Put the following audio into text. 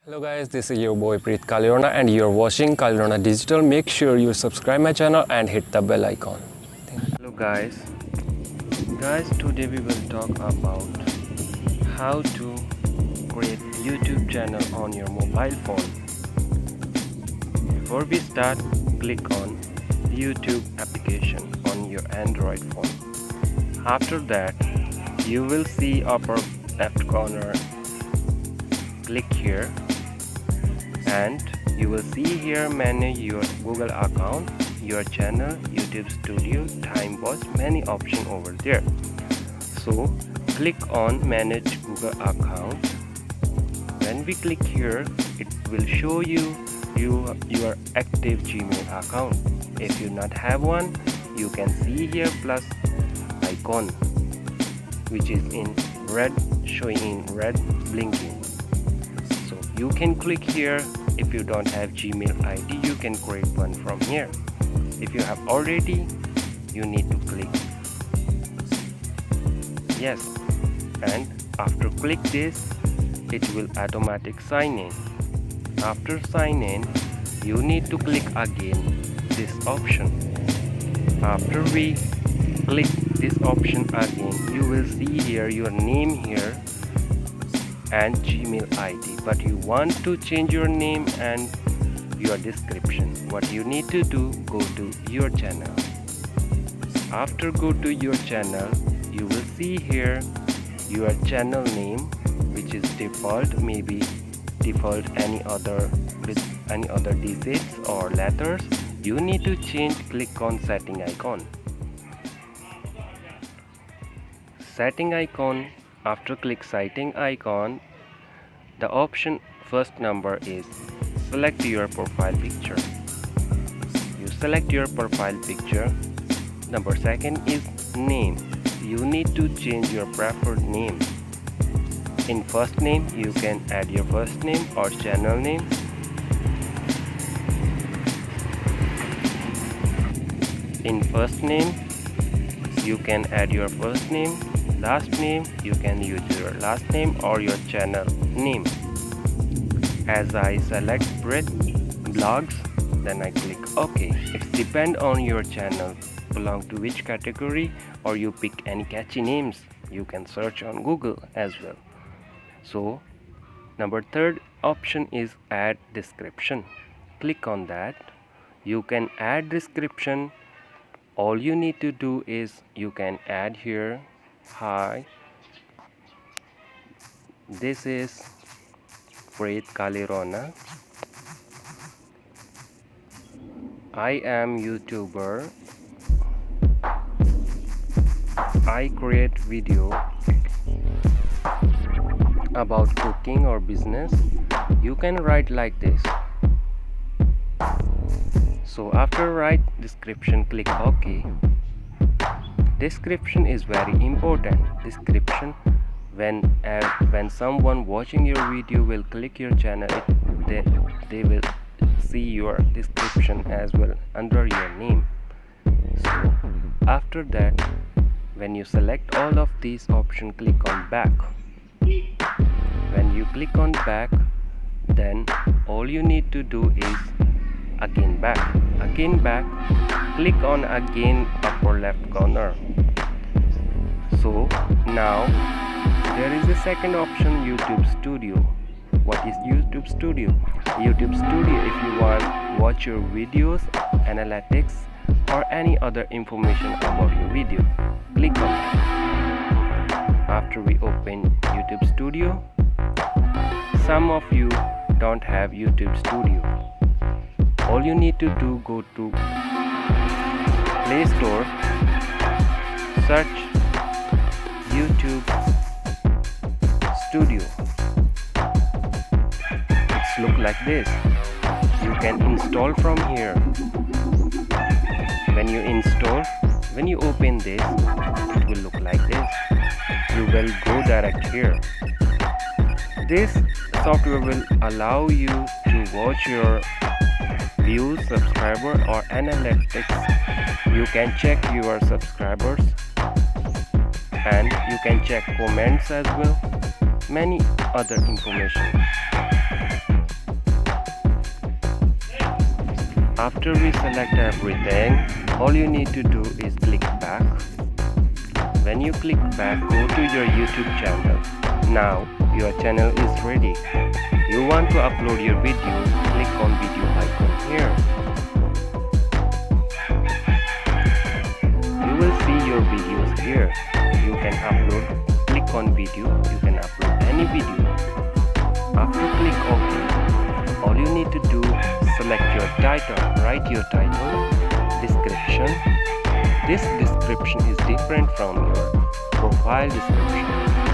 Hello guys, this is your boy Preet Kalirona and you're watching Kalirona Digital. Make sure you subscribe my channel and hit the bell icon. Hello guys, today we will talk about how to create YouTube channel on your mobile phone. Before we start, click on YouTube application on your Android phone. After that, you will see upper left corner. Click here and you will see here manage your Google account, your channel, YouTube Studio, time watch, many options over there. So click on manage Google account. When we click here, it will show you your active Gmail account. If you not have one, you can see here plus icon which is in red, showing in red, blinking. So you can click here. If you don't have Gmail ID, you can create one from here. If you have already, you need to click yes, and after click this, it will automatic sign in. After sign in, you need to click again this option. After we click this option again, you will see here your name here and Gmail ID, but you want to change your name and your description. What you need to do, go to your channel. After go to your channel, you will see here your channel name, which is default, maybe default any other with any other digits or letters. You need to change. Click on setting icon. Setting icon. After click setting icon, the option first number is select your profile picture. You select your profile picture. Number second is name. You need to change your preferred name. In first name, you can add your first name or channel name. In first name, you can add your first name. Last name, you can use your last name or your channel name. As I select blogs, then I click OK. It depends on your channel belong to which category, or you pick any catchy names. You can search on Google as well. So number third option is add description. Click on that. You can add description. All you need to do is you can add here, hi, this is Preet Kalirona. I am YouTuber. I create video about cooking or business. You can write like this. So after write description, click OK. Description is very important. Description, when someone watching your video will click your channel, they will see your description as well under your name. So after that, when you select all of these options, click on back. When you click on back, then all you need to do is again back. Click on again upper left corner. So now there is a second option, YouTube Studio. What is YouTube Studio? YouTube Studio, if you want watch your videos, analytics, or any other information about your video, click on that. After we open YouTube Studio, some of you don't have YouTube Studio. All you need to do, go to Play Store, search YouTube Studio. It's look like this. You can install from here. When you install, when you open this, it will look like this. You will go direct here. This software will allow you to watch your views, subscriber, or analytics. You can check your subscribers and you can check comments as well, many other information. After we select everything, all you need to do is click back. When you click back, go to your YouTube channel. Now your channel is ready. You want to upload your video, click on video icon here. You will see your videos here. You can upload, click on video, you can upload any video. After click OK, all you need to do, select your title, write your title, description. This description is different from your profile description.